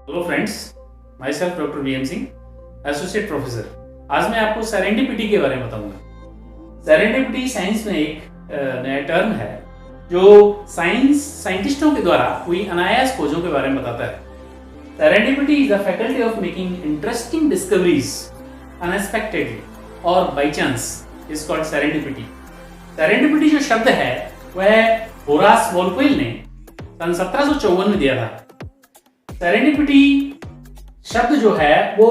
Hello friends, myself doctor V M Singh, associate professor. आज मैं आपको सेरेंडिपिटी के बारे में बताऊंगा। सेरेंडिपिटी साइंस में एक नया टर्म है जो साइंटिस्टों के द्वारा हुई अनायास खोजों के बारे में बताता है। Serendipity is the faculty of making interesting discoveries unexpectedly और by chance is called serendipity. Serendipity जो शब्द है वह होरास वॉल्क्वेल ने सन 1754 में दिया था। सेरेंडिपिटी शब्द जो है वो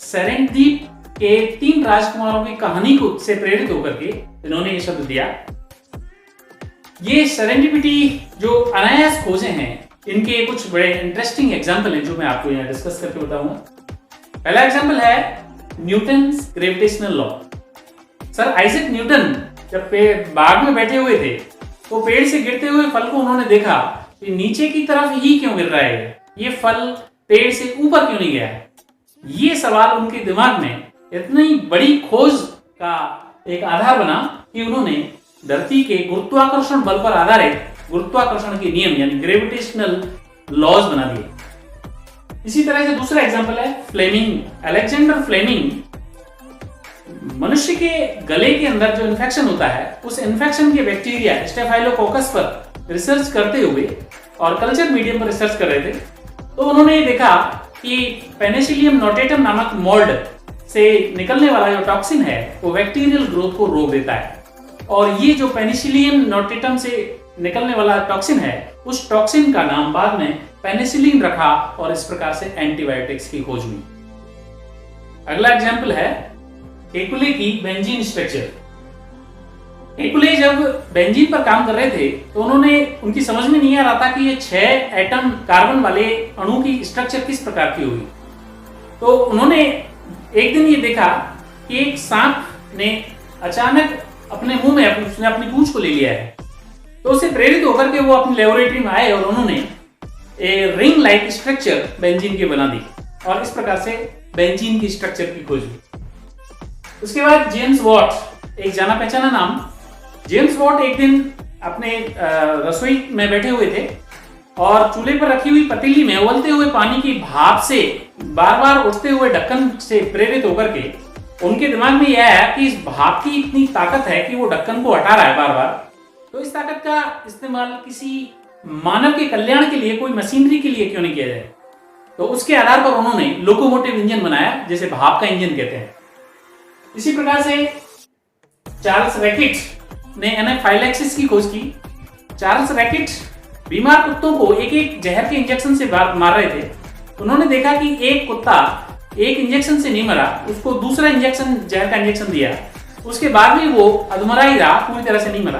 सेरेंद्वीप के 3 राजकुमारों की कहानी को से प्रेरित होकर के इन्होंने ये शब्द दिया। ये सेरेंडिपिटी जो अनायास खोजें हैं, इनके कुछ बड़े इंटरेस्टिंग एग्जाम्पल हैं जो मैं आपको यहाँ डिस्कस करके बताऊंगा। पहला एग्जाम्पल है Newton's gravitational law. Sir Isaac Newton जब बाग में बैठे हुए थे तो पेड़ से गिरते हुए फल को उन्होंने देखा कि नीचे की तरफ ही क्यों गिर रहा है, ये फल पेड़ से ऊपर क्यों नहीं गया है। ये सवाल उनके दिमाग में इतनी बड़ी खोज का एक आधार बना कि उन्होंने धरती के गुरुत्वाकर्षण बल पर आधारित गुरुत्वाकर्षण के नियम यानी ग्रेविटेशनल लॉज बना दिए। इसी तरह से दूसरा एग्जांपल है फ्लेमिंग। अलेक्जेंडर फ्लेमिंग मनुष्य के गले के अंदर जो इन्फेक्शन होता है उस इन्फेक्शन के बैक्टीरिया स्टेफाइलोकोकस पर रिसर्च करते हुए और कल्चर मीडियम पर रिसर्च कर रहे थे, तो उन्होंने देखा कि पेनिसिलियम नोटेटम नामक मोल्ड से निकलने वाला जो टॉक्सिन है वो बैक्टीरियल ग्रोथ को रोक देता है। और ये जो पेनिसिलियम नोटेटम से निकलने वाला टॉक्सिन है उस टॉक्सिन का नाम बाद में पेनिसिलिन रखा और इस प्रकार से एंटीबायोटिक्स की खोज हुई। अगला एग्जाम्पल है केकुले की बेंजीन स्ट्रक्चर। केकुले जब बेंजीन पर काम कर रहे थे तो उनकी समझ में नहीं आ रहा था कि ये 6 एटम कार्बन वाले अणु की स्ट्रक्चर किस प्रकार की होगी। तो उन्होंने एक दिन ये देखा कि एक सांप ने अचानक अपने मुंह में उसने अपनी पूंछ को ले लिया है। तो उससे प्रेरित होकर के वो अपनी लेबोरेटरी में आए और उन्होंने रिंग लाइक स्ट्रक्चर बेंजीन की बना दी और इस प्रकार से बेंजीन की स्ट्रक्चर की खोज हुई। उसके बाद जेम्स वॉट, एक जाना पहचाना नाम। जेम्स वॉट एक दिन अपने रसोई में बैठे हुए थे और चूल्हे पर रखी हुई पतीली में उबलते हुए पानी की भाप से बार बार उठते हुए ढक्कन से प्रेरित होकर के उनके दिमाग में यह आया कि इस भाप की इतनी ताकत है कि वो ढक्कन को हटा रहा है बार बार, तो इस ताकत का इस्तेमाल किसी मानव के कल्याण के लिए, कोई मशीनरी के लिए क्यों नहीं किया जाए। तो उसके आधार पर उन्होंने लोकोमोटिव इंजन बनाया जिसे भाप का इंजन कहते हैं। इसी प्रकार से चार्ल्स रैकेट ने एनाफाइलैक्सिस की खोज की। चार्ल्स रैकेट बीमार कुत्तों को एक एक जहर के इंजेक्शन से मार रहे थे। उन्होंने देखा कि एक कुत्ता एक इंजेक्शन से नहीं मरा, उसको दूसरा इंजेक्शन, जहर का इंजेक्शन दिया, उसके बाद भी वो अधमरा ही रहा, पूरी तरह से नहीं मरा।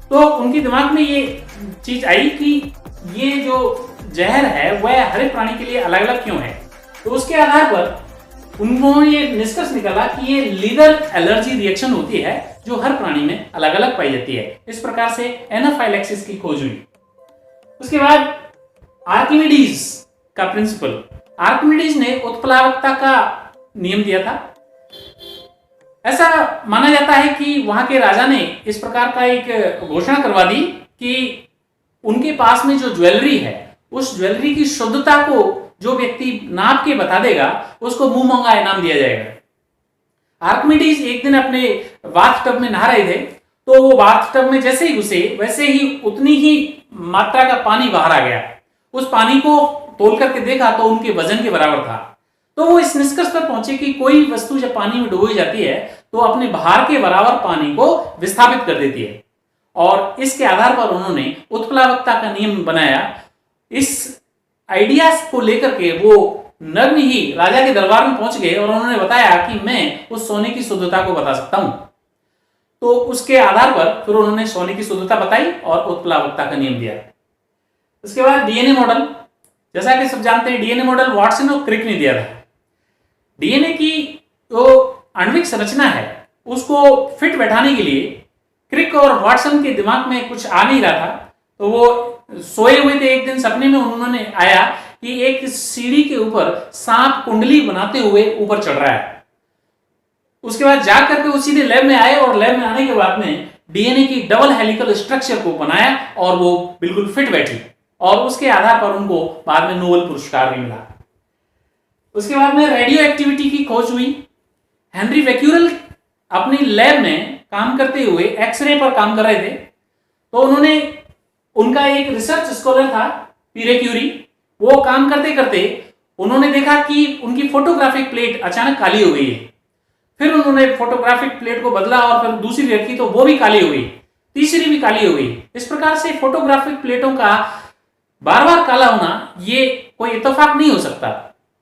तो उनके दिमाग में ये चीज आई कि ये जो जहर है वह हर एक प्राणी के लिए अलग अलग क्यों है। तो उसके आधार पर उन्होंने ये निष्कर्ष निकाला कि ये लीदर एलर्जी रिएक्शन होती है जो हर प्राणी में अलग अलग पाई जाती है। इस प्रकार से एनाफाइलैक्सिस की खोज हुई। उसके बाद आर्किमिडीज का प्रिंसिपल। आर्किमिडीज ने उत्प्लावकता का नियम दिया था। ऐसा माना जाता है कि वहां के राजा ने इस प्रकार का एक घोषणा करवा दी कि उनके पास में जो ज्वेलरी है उस ज्वेलरी की शुद्धता को जो व्यक्ति नाप के बता देगा उसको मुंह मंगा इनाम दिया जाएगा। आर्किमिडीज एक दिन अपने बाथ टब में नहा रहे थे, तो वो बाथ टब में जैसे ही घुसे वैसे ही उतनी ही मात्रा का पानी बाहर आ गया। उस पानी को तोल करके देखा तो उनके वजन के बराबर था। तो वो इस निष्कर्ष पर पहुंचे कि कोई वस्तु जब पानी में डुबोई जाती है तो अपने भार के बराबर पानी को विस्थापित कर देती है और इसके आधार पर उन्होंने उत्प्लावकता का नियम बनाया। इस आइडियाज को लेकर के वो नग्न ही राजा के दरबार में पहुंच गए और उन्होंने बताया कि मैं उस सोने की शुद्धता को बता सकता हूं। तो उसके आधार पर फिर उन्होंने सोने की शुद्धता बताई और उत्प्लावकता का नियम दिया। उसके बाद डीएनए मॉडल। जैसा कि सब जानते हैं डीएनए मॉडल वाटसन और क्रिक ने दिया था। डीएनए की जो आणविक संरचना है उसको फिट बैठाने के लिए क्रिक और वाटसन के दिमाग में कुछ आ नहीं रहा था। तो वो सोए हुए थे, एक दिन सपने में उन्होंने आया कि एक सीढ़ी के ऊपर सांप कुंडली बनाते हुए ऊपर चढ़ रहा है। उसके बाद जाकर के वो सीधे लैब में आए और लैब में आने के बाद में डीएनए की डबल हेलिकल स्ट्रक्चर को बनाया और वो बिल्कुल फिट बैठी और उसके आधार पर उनको बाद में नोबेल पुरस्कार भी मिला। उसके बाद में रेडियो एक्टिविटी की खोज हुई। हेनरी बेक्यूरेल अपनी लैब में काम करते हुए एक्सरे पर काम कर रहे थे, तो उनका एक रिसर्च स्कॉलर था पीरे क्यूरी, वो काम करते करते उन्होंने देखा कि उनकी फोटोग्राफिक प्लेट अचानक काली हो गई है। फिर उन्होंने फोटोग्राफिक प्लेट को बदला और फिर दूसरी रखी तो वो भी काली हो गई, तीसरी भी काली हो गई। इस प्रकार से फोटोग्राफिक प्लेटों का बार बार काला होना ये कोई इत्तेफाक नहीं हो सकता।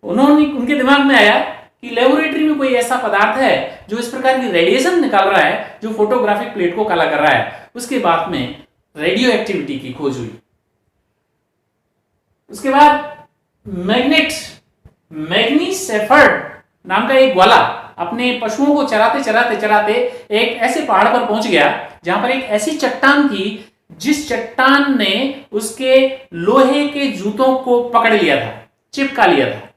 उनके दिमाग में आया कि लेबोरेटरी में कोई ऐसा पदार्थ है जो इस प्रकार की रेडिएशन निकाल रहा है जो फोटोग्राफिक प्लेट को काला कर रहा है। उसके बाद में रेडियो एक्टिविटी की खोज हुई। उसके बाद मैग्नीज सेफर्ड नाम का एक ग्वाला अपने पशुओं को चराते चराते एक ऐसे पहाड़ पर पहुंच गया जहां पर एक ऐसी चट्टान थी जिस चट्टान ने उसके लोहे के जूतों को पकड़ लिया था, चिपका लिया था।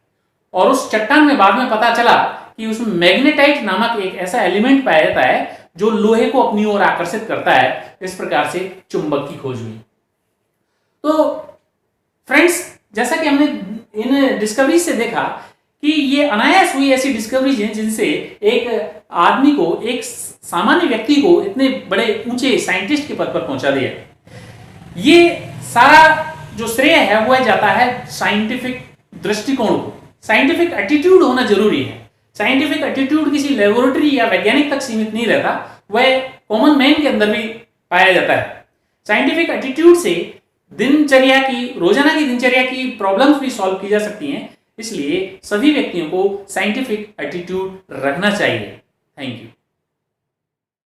और उस चट्टान में बाद में पता चला कि उसमें मैग्नेटाइट नामक एक ऐसा एलिमेंट पाया जाता है जो लोहे को अपनी ओर आकर्षित करता है। इस प्रकार से चुंबक की खोज हुई। तो फ्रेंड्स, जैसा कि हमने इन डिस्कवरी से देखा कि ये अनायास हुई ऐसी डिस्कवरीज हैं जिनसे एक आदमी को, एक सामान्य व्यक्ति को इतने बड़े ऊंचे साइंटिस्ट के पद पर पहुंचा दिया। ये सारा जो श्रेय है वो जाता है साइंटिफिक दृष्टिकोण को। साइंटिफिक एटीट्यूड होना जरूरी है। साइंटिफिक एटीट्यूड किसी लेबोरेटरी या वैज्ञानिक तक सीमित नहीं रहता, वह कॉमन मैन के अंदर भी पाया जाता है। साइंटिफिक एटीट्यूड से रोजाना की दिनचर्या की प्रॉब्लम्स भी सॉल्व की जा सकती हैं। इसलिए सभी व्यक्तियों को साइंटिफिक एटीट्यूड रखना चाहिए। Thank you.